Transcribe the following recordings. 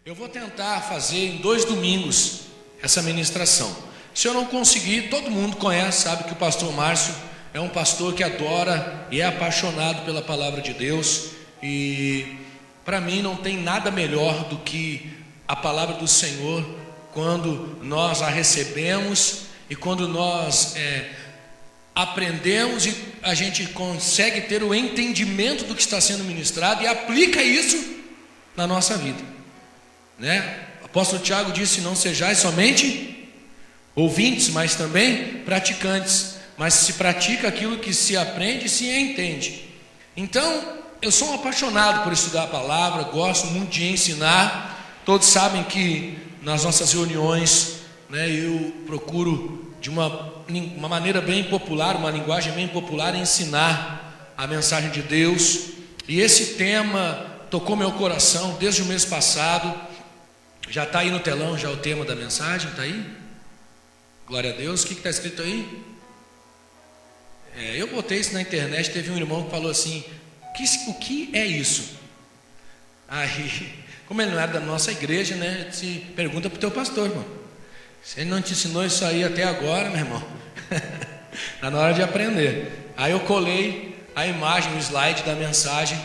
Eu vou tentar fazer em 2 domingos essa ministração. Se eu não conseguir, todo mundo conhece, sabe que o pastor Márcio é um pastor que adora e é apaixonado pela palavra de Deus. E para mim não tem nada melhor do que a palavra do Senhor quando nós a recebemos e quando nós aprendemos e a gente consegue ter o entendimento do que está sendo ministrado e aplica isso na nossa vida, né? O apóstolo Tiago disse: não sejais somente ouvintes, mas também praticantes. Mas se pratica aquilo que se aprende e se entende. Então, eu sou um apaixonado por estudar a palavra, gosto muito de ensinar. Todos sabem que nas nossas reuniões, né, eu procuro de uma maneira bem popular, uma linguagem bem popular, ensinar a mensagem de Deus. E esse tema tocou meu coração desde o mês passado. Já está aí no telão já o tema da mensagem, está aí? Glória a Deus. O que está escrito aí? Eu botei isso na internet. Teve um irmão que falou assim: o que é isso? Aí, como ele não era da nossa igreja, né, se pergunta para o teu pastor, irmão. Se ele não te ensinou isso aí até agora, meu irmão, está na hora de aprender. Aí eu colei a imagem, o slide da mensagem,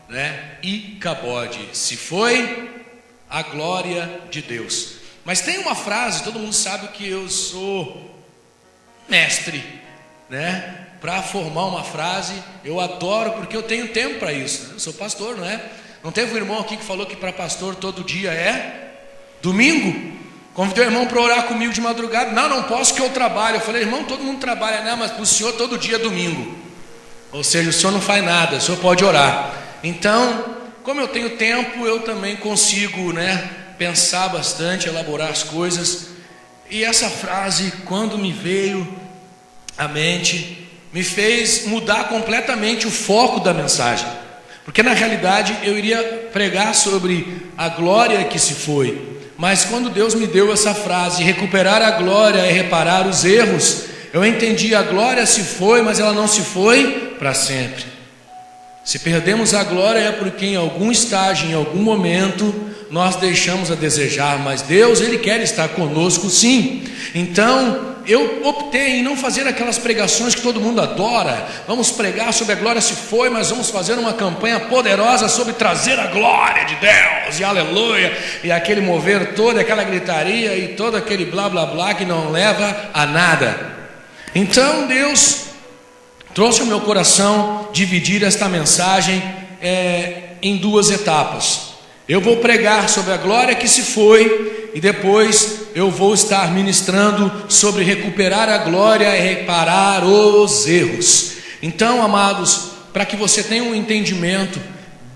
né? Icabode, se foi a glória de Deus. Mas tem uma frase, todo mundo sabe que eu sou mestre, né? Para formar uma frase, eu adoro, porque eu tenho tempo para isso, né? Eu sou pastor, não é? Não teve um irmão aqui que falou que para pastor todo dia é domingo? Convidei o irmão para orar comigo de madrugada. Não posso, que eu trabalho. Eu falei: irmão, todo mundo trabalha, né? Mas para o senhor todo dia é domingo. Ou seja, o senhor não faz nada, o senhor pode orar. Então, como eu tenho tempo, eu também consigo, né, pensar bastante, elaborar as coisas. E essa frase, quando me veio à mente, me fez mudar completamente o foco da mensagem. Porque na realidade eu iria pregar sobre a glória que se foi. Mas quando Deus me deu essa frase, recuperar a glória é reparar os erros, eu entendi: a glória se foi, mas ela não se foi para sempre. Se perdemos a glória é porque em algum estágio, em algum momento, nós deixamos a desejar. Mas Deus, Ele quer estar conosco sim. Então eu optei em não fazer aquelas pregações que todo mundo adora. Vamos pregar sobre a glória se foi, mas vamos fazer uma campanha poderosa sobre trazer a glória de Deus, e aleluia, e aquele mover todo, aquela gritaria e todo aquele blá blá blá que não leva a nada. Então Deus trouxe ao meu coração dividir esta mensagem em 2 etapas. Eu vou pregar sobre a glória que se foi, e depois eu vou estar ministrando sobre recuperar a glória e reparar os erros. Então, amados, para que você tenha um entendimento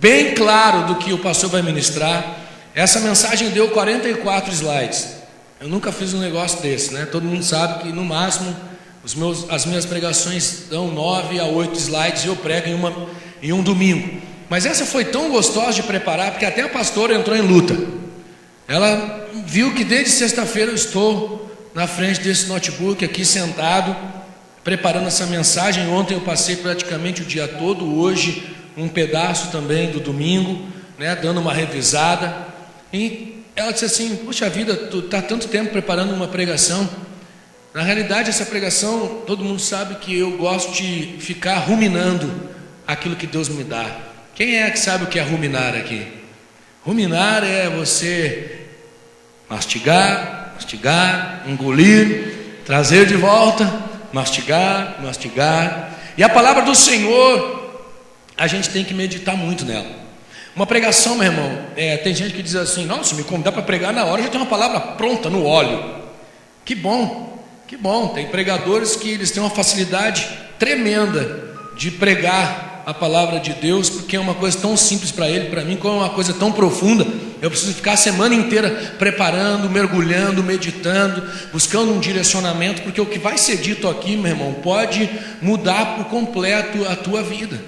bem claro do que o pastor vai ministrar, essa mensagem deu 44 slides. Eu nunca fiz um negócio desse, né? Todo mundo sabe que no máximo as minhas pregações dão 9 a 8 slides e eu prego em um domingo. Mas essa foi tão gostosa de preparar, porque até a pastora entrou em luta. Ela viu que desde sexta-feira eu estou na frente desse notebook aqui sentado, preparando essa mensagem. Ontem eu passei praticamente o dia todo, hoje um pedaço também do domingo, né, dando uma revisada. E ela disse assim: poxa vida, tu está tanto tempo preparando uma pregação. Na realidade, essa pregação, todo mundo sabe que eu gosto de ficar ruminando aquilo que Deus me dá. Quem é que sabe o que é ruminar aqui? Ruminar é você mastigar, engolir, trazer de volta, mastigar. E a palavra do Senhor, a gente tem que meditar muito nela. Uma pregação, meu irmão, tem gente que diz assim: não, se me convidar para pregar na hora, já tem uma palavra pronta no óleo. Que bom. Tem pregadores que eles têm uma facilidade tremenda de pregar a palavra de Deus, porque é uma coisa tão simples para ele, para mim, como é uma coisa tão profunda. Eu preciso ficar a semana inteira preparando, mergulhando, meditando, buscando um direcionamento, porque o que vai ser dito aqui, meu irmão, pode mudar por completo a tua vida.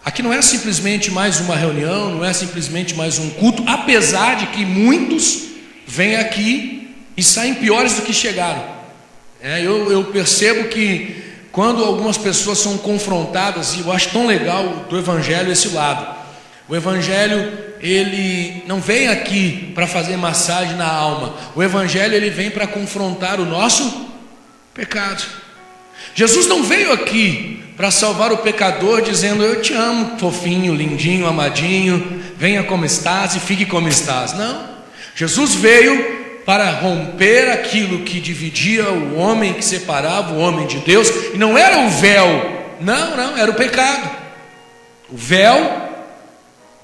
Aqui não é simplesmente mais uma reunião, não é simplesmente mais um culto, apesar de que muitos vêm aqui e saem piores do que chegaram. Eu percebo que quando algumas pessoas são confrontadas, e eu acho tão legal do evangelho esse lado, O Evangelho, ele não vem aqui para fazer massagem na alma. O Evangelho, ele vem para confrontar o nosso pecado. Jesus não veio aqui para salvar o pecador dizendo: eu te amo, fofinho, lindinho, amadinho, venha como estás e fique como estás. Não. Jesus veio para romper aquilo que dividia o homem, que separava o homem de Deus. E não era o véu, não, era o pecado. O véu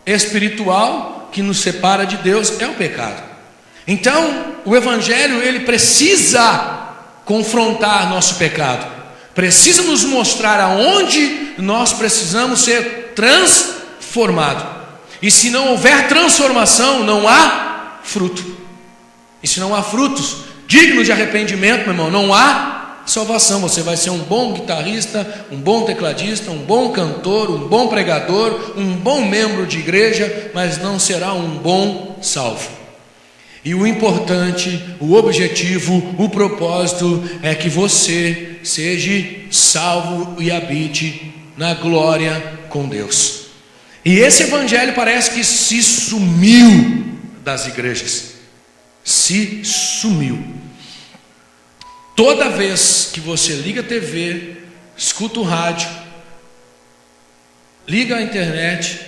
espiritual que nos separa de Deus é o pecado. Então, o Evangelho, ele precisa confrontar nosso pecado, precisa nos mostrar aonde nós precisamos ser transformados. E se não houver transformação, não há fruto. E se não há frutos dignos de arrependimento, meu irmão, não há salvação. Você vai ser um bom guitarrista, um bom tecladista, um bom cantor, um bom pregador, um bom membro de igreja, mas não será um bom salvo. E o importante, o objetivo, o propósito é que você seja salvo e habite na glória com Deus. E esse evangelho parece que se sumiu das igrejas. Se sumiu. Toda vez que você liga a TV, escuta o rádio, liga a internet,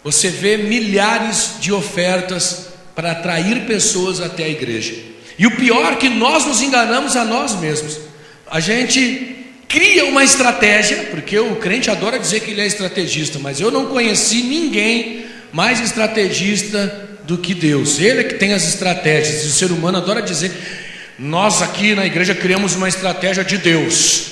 você vê milhares de ofertas para atrair pessoas até a igreja. E o pior é que nós nos enganamos a nós mesmos. A gente cria uma estratégia, porque o crente adora dizer que ele é estrategista, mas eu não conheci ninguém mais estrategista do que Deus. Ele é que tem as estratégias. E o ser humano adora dizer: nós aqui na igreja criamos uma estratégia de Deus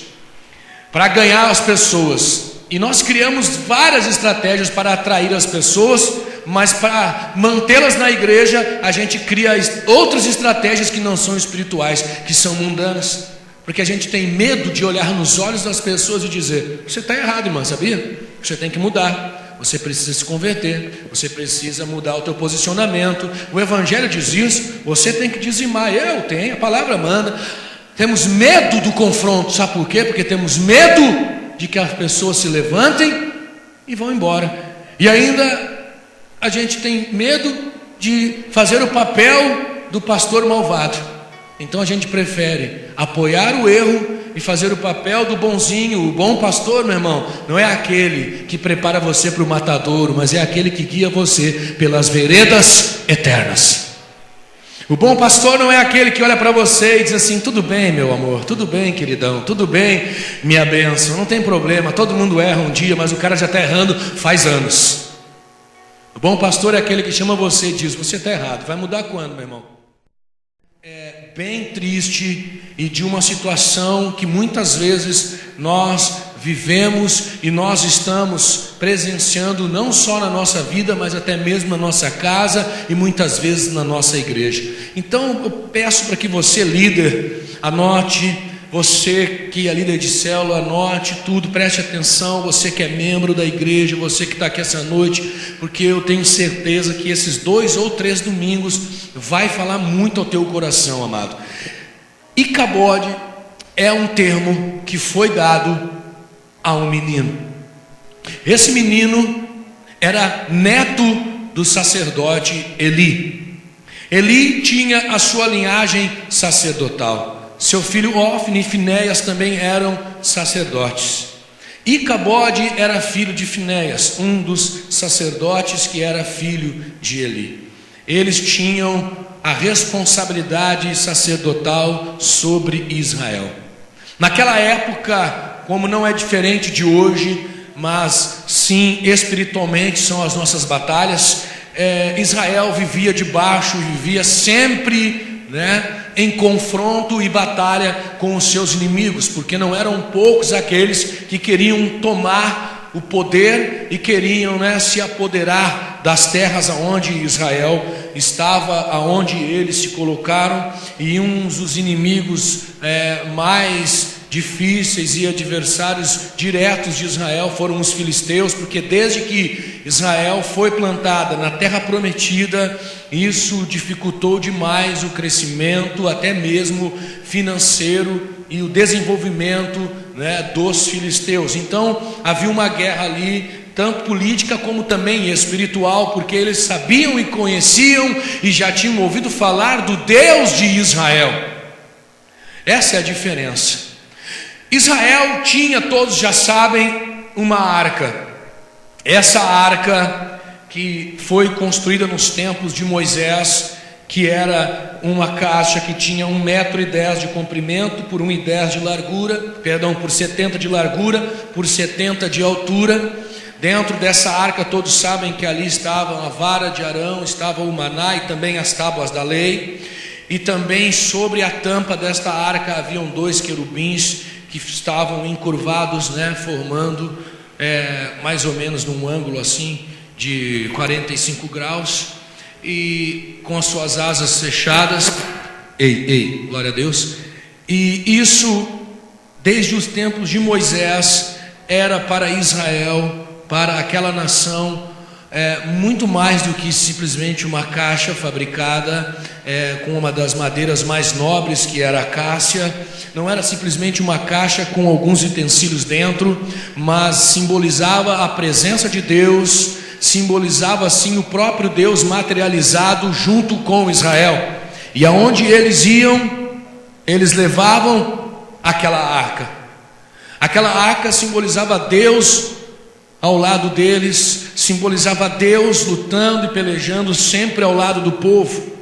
para ganhar as pessoas. E nós criamos várias estratégias para atrair as pessoas, mas para mantê-las na igreja, a gente cria outras estratégias que não são espirituais, que são mundanas. Porque a gente tem medo de olhar nos olhos das pessoas e dizer: você está errado, irmã, sabia? Você tem que mudar. Você precisa se converter, você precisa mudar o teu posicionamento. O Evangelho diz isso. Você tem que dizimar. Eu tenho, a palavra manda. Temos medo do confronto, sabe por quê? Porque temos medo de que as pessoas se levantem e vão embora. E ainda a gente tem medo de fazer o papel do pastor malvado. Então a gente prefere apoiar o erro e fazer o papel do bonzinho. O bom pastor, meu irmão, não é aquele que prepara você para o matadouro, mas é aquele que guia você pelas veredas eternas. O bom pastor não é aquele que olha para você e diz assim: tudo bem, meu amor, tudo bem, queridão, tudo bem, minha bênção, não tem problema, todo mundo erra um dia, mas o cara já está errando faz anos. O bom pastor é aquele que chama você e diz: você está errado, vai mudar quando, meu irmão? É bem triste e de uma situação que muitas vezes nós vivemos e nós estamos presenciando não só na nossa vida, mas até mesmo na nossa casa e muitas vezes na nossa igreja. Então eu peço para que você, líder, anote. Você que é líder de célula, anote tudo, preste atenção. Você que é membro da igreja, você que está aqui essa noite, porque eu tenho certeza que esses 2 ou 3 domingos vai falar muito ao teu coração, amado. Icabode é um termo que foi dado a um menino. Esse menino era neto do sacerdote Eli. Eli tinha a sua linhagem sacerdotal. Seu filho Ofni e Finéias também eram sacerdotes. Icabode era filho de Finéias, um dos sacerdotes que era filho de Eli. Eles tinham a responsabilidade sacerdotal sobre Israel. Naquela época, como não é diferente de hoje, mas sim espiritualmente são as nossas batalhas, Israel vivia sempre, em confronto e batalha com os seus inimigos, porque não eram poucos aqueles que queriam tomar o poder e queriam se apoderar das terras aonde Israel estava, aonde eles se colocaram. E uns dos inimigos mais difíceis e adversários diretos de Israel foram os filisteus, porque desde que Israel foi plantada na terra prometida, isso dificultou demais o crescimento, até mesmo financeiro, e o desenvolvimento dos filisteus. Então havia uma guerra ali tanto política como também espiritual, porque eles sabiam e conheciam e já tinham ouvido falar do Deus de Israel. Essa é a diferença. Israel tinha, todos já sabem, uma arca. Essa arca que foi construída nos tempos de Moisés, que era uma caixa que tinha 1,10 m de comprimento por 1,10 de largura, por 70 de largura, por 70 de altura. Dentro dessa arca, todos sabem que ali estava a vara de Arão, estava o maná e também as tábuas da lei. E também sobre a tampa desta arca haviam 2 querubins que estavam encurvados, formando mais ou menos num ângulo assim de 45 graus, e com as suas asas fechadas. Glória a Deus. E isso, desde os tempos de Moisés, era para Israel, para aquela nação, muito mais do que simplesmente uma caixa fabricada com uma das madeiras mais nobres, que era a acácia. Não era simplesmente uma caixa com alguns utensílios dentro, mas simbolizava a presença de Deus, simbolizava assim o próprio Deus materializado junto com Israel. E aonde eles iam, eles levavam aquela arca. Aquela arca simbolizava Deus ao lado deles, simbolizava Deus lutando e pelejando sempre ao lado do povo.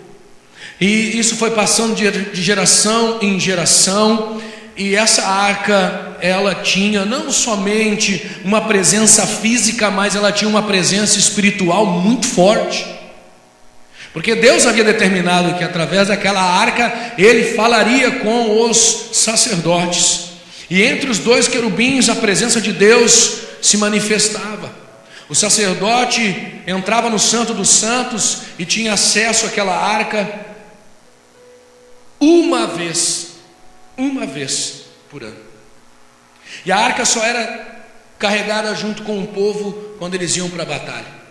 E isso foi passando de geração em geração. E essa arca, ela tinha não somente uma presença física, mas ela tinha uma presença espiritual muito forte, porque Deus havia determinado que através daquela arca Ele falaria com os sacerdotes, e entre os 2 querubins a presença de Deus se manifestava. O sacerdote entrava no Santo dos Santos e tinha acesso àquela arca uma vez por ano. E a arca só era carregada junto com o povo quando eles iam para a batalha.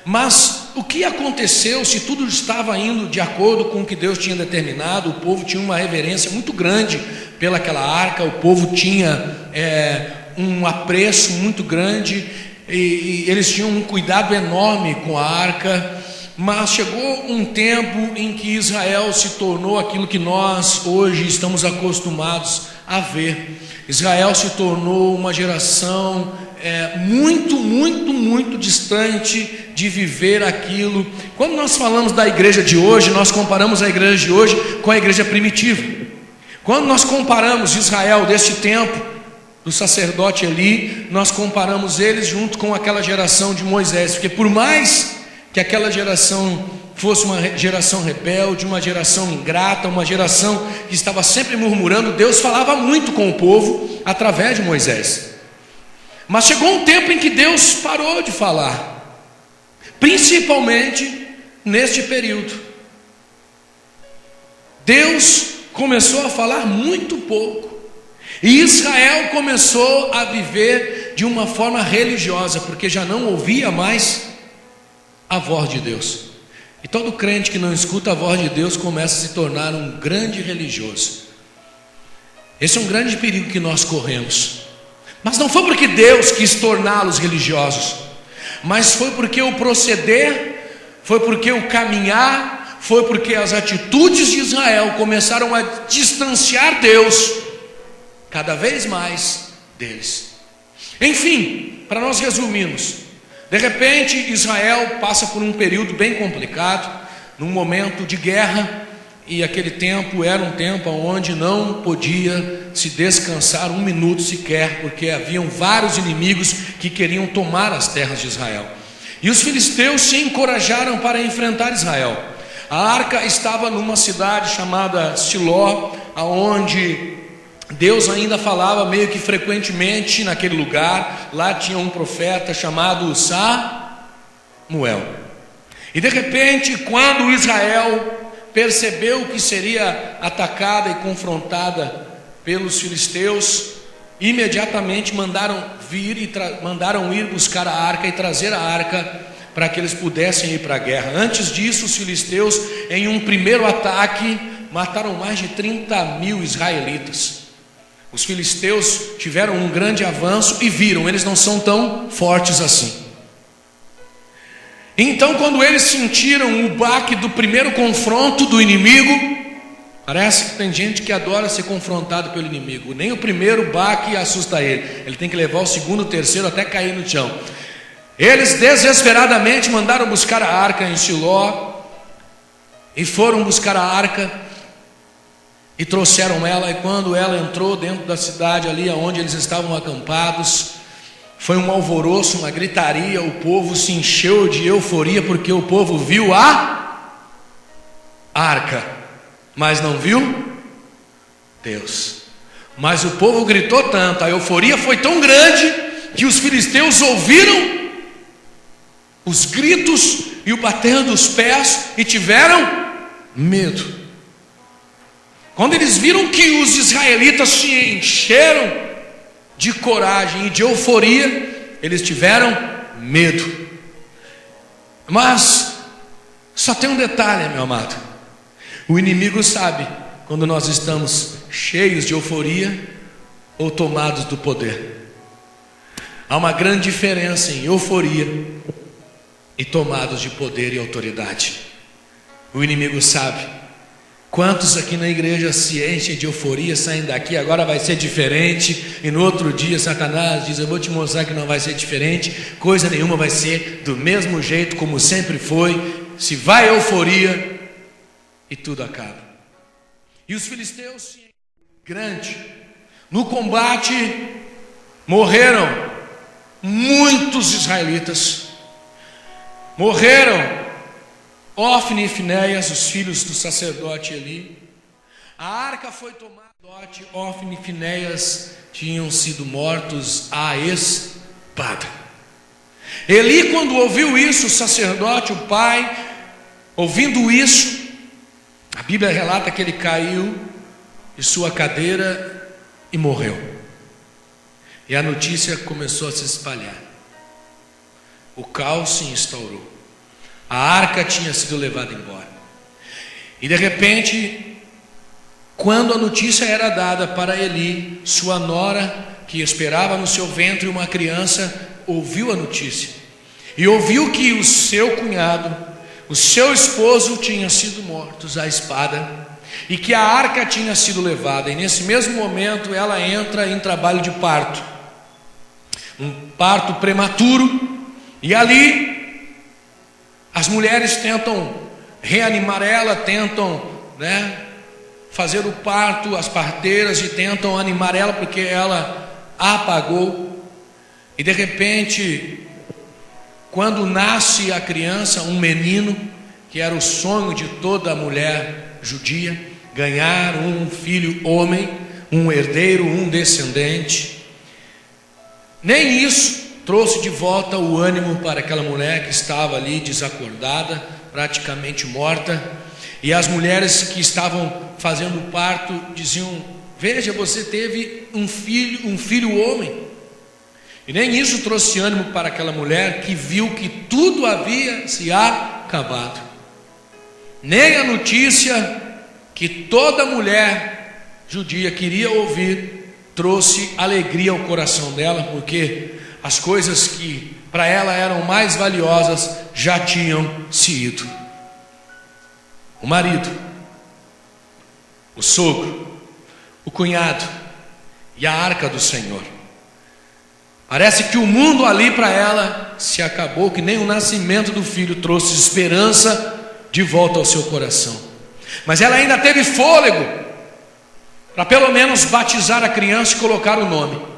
Mas o que aconteceu, se tudo estava indo de acordo com o que Deus tinha determinado? O povo tinha uma reverência muito grande pelaquela arca, o povo tinha um apreço muito grande, e eles tinham um cuidado enorme com a arca. Mas chegou um tempo em que Israel se tornou aquilo que nós hoje estamos acostumados a ver. Israel se tornou uma geração muito distante de viver aquilo. Quando nós falamos da igreja de hoje, nós comparamos a igreja de hoje com a igreja primitiva. Quando nós comparamos Israel deste tempo, do sacerdote Eli, nós comparamos eles junto com aquela geração de Moisés, porque por mais que aquela geração fosse uma geração rebelde, uma geração ingrata, uma geração que estava sempre murmurando, Deus falava muito com o povo através de Moisés. Mas chegou um tempo em que Deus parou de falar, principalmente neste período. Deus começou a falar muito pouco, e Israel começou a viver de uma forma religiosa, porque já não ouvia mais a voz de Deus. E todo crente que não escuta a voz de Deus começa a se tornar um grande religioso. Esse é um grande perigo que nós corremos. Mas não foi porque Deus quis torná-los religiosos, mas foi porque o proceder, foi porque o caminhar, foi porque as atitudes de Israel começaram a distanciar Deus cada vez mais deles. Enfim, para nós resumirmos, de repente Israel passa por um período bem complicado, num momento de guerra, e aquele tempo era um tempo onde não podia se descansar um minuto sequer, porque haviam vários inimigos que queriam tomar as terras de Israel. E os filisteus se encorajaram para enfrentar Israel. A arca estava numa cidade chamada Siló, aonde Deus ainda falava meio que frequentemente naquele lugar. Lá tinha um profeta chamado Samuel. E de repente, quando Israel percebeu que seria atacada e confrontada pelos filisteus, imediatamente mandaram ir buscar a arca e trazer a arca para que eles pudessem ir para a guerra. Antes disso, os filisteus, em um primeiro ataque, mataram mais de 30 mil israelitas. Os filisteus tiveram um grande avanço e viram, eles não são tão fortes assim. Então, quando eles sentiram o baque do primeiro confronto do inimigo, parece que tem gente que adora ser confrontado pelo inimigo. Nem o primeiro baque assusta ele. Ele tem que levar o segundo, o terceiro até cair no chão. Eles desesperadamente mandaram buscar a arca em Siló. E foram buscar a arca. E trouxeram ela. E quando ela entrou dentro da cidade, ali onde eles estavam acampados, foi um alvoroço, uma gritaria. O povo se encheu de euforia, porque o povo viu a arca, mas não viu Deus. Mas o povo gritou tanto, a euforia foi tão grande, que os filisteus ouviram os gritos e o bater dos pés e tiveram medo. Quando eles viram que os israelitas se encheram de coragem e de euforia, eles tiveram medo. Mas só tem um detalhe, meu amado: o inimigo sabe quando nós estamos cheios de euforia ou tomados do poder. Há uma grande diferença em euforia e tomados de poder e autoridade. O inimigo sabe. Quantos aqui na igreja se enchem de euforia, saem daqui, agora vai ser diferente, e no outro dia Satanás diz: eu vou te mostrar que não vai ser diferente, coisa nenhuma, vai ser do mesmo jeito como sempre foi. Se vai euforia e tudo acaba. E os filisteus, grande, no combate morreram muitos israelitas. Morreram Ofni e Finéias, os filhos do sacerdote Eli. A arca foi tomada. Ofni e Finéias tinham sido mortos à espada. Eli, quando ouviu isso, o sacerdote, o pai, ouvindo isso, a Bíblia relata que ele caiu de sua cadeira e morreu. E a notícia começou a se espalhar. O caos se instaurou. A arca tinha sido levada embora. E de repente, quando a notícia era dada para Eli, sua nora, que esperava no seu ventre uma criança, ouviu a notícia. E ouviu que o seu cunhado, o seu esposo tinham sido mortos à espada, e que a arca tinha sido levada. E nesse mesmo momento ela entra em trabalho de parto. Um parto prematuro. E ali as mulheres tentam reanimar ela, tentam, fazer o parto, as parteiras, e tentam animar ela, porque ela apagou. E de repente, quando nasce a criança, um menino, que era o sonho de toda mulher judia, ganhar um filho homem, um herdeiro, um descendente, nem isso trouxe de volta o ânimo para aquela mulher que estava ali desacordada, praticamente morta. E as mulheres que estavam fazendo o parto diziam: veja, você teve um filho homem. E nem isso trouxe ânimo para aquela mulher, que viu que tudo havia se acabado. Nem a notícia que toda mulher judia queria ouvir trouxe alegria ao coração dela, porque as coisas que para ela eram mais valiosas já tinham se ido. O marido, o sogro, o cunhado e a arca do Senhor. Parece que o mundo ali para ela se acabou, que nem o nascimento do filho trouxe esperança de volta ao seu coração. Mas ela ainda teve fôlego para pelo menos batizar a criança e colocar o nome.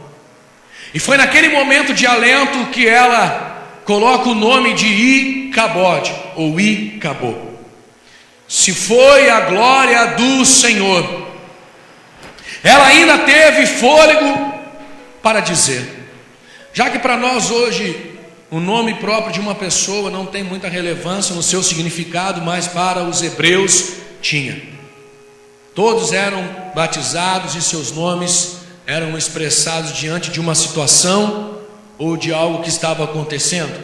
E foi naquele momento de alento que ela coloca o nome de Icabode, ou Icabô. Se foi a glória do Senhor. Ela ainda teve fôlego para dizer. Já que para nós hoje o nome próprio de uma pessoa não tem muita relevância no seu significado, mas para os hebreus tinha. Todos eram batizados e seus nomes eram expressados diante de uma situação ou de algo que estava acontecendo.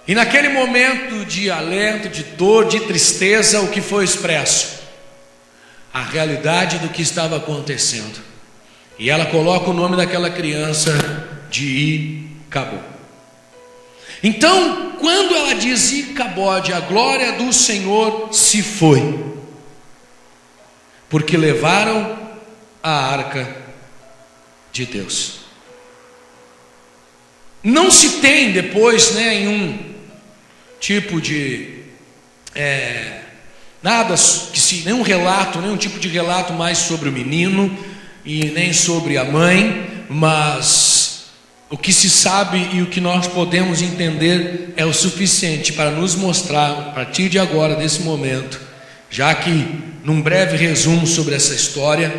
E naquele momento de alento, de dor, de tristeza, o que foi expresso? A realidade do que estava acontecendo. E ela coloca o nome daquela criança de Icabod. Então, quando ela diz Icabod, a glória do Senhor se foi, porque levaram a arca de Deus. Não se tem depois nenhum tipo de nenhum relato, nenhum tipo de relato mais sobre o menino e nem sobre a mãe, mas o que se sabe e o que nós podemos entender é o suficiente para nos mostrar, a partir de agora, desse momento, já que num breve resumo sobre essa história,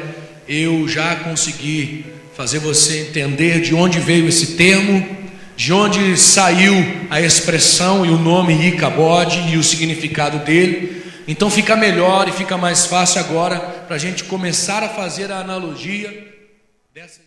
eu já consegui fazer você entender de onde veio esse termo, de onde saiu a expressão e o nome Icabod e o significado dele. Então fica melhor e fica mais fácil agora para a gente começar a fazer a analogia dessa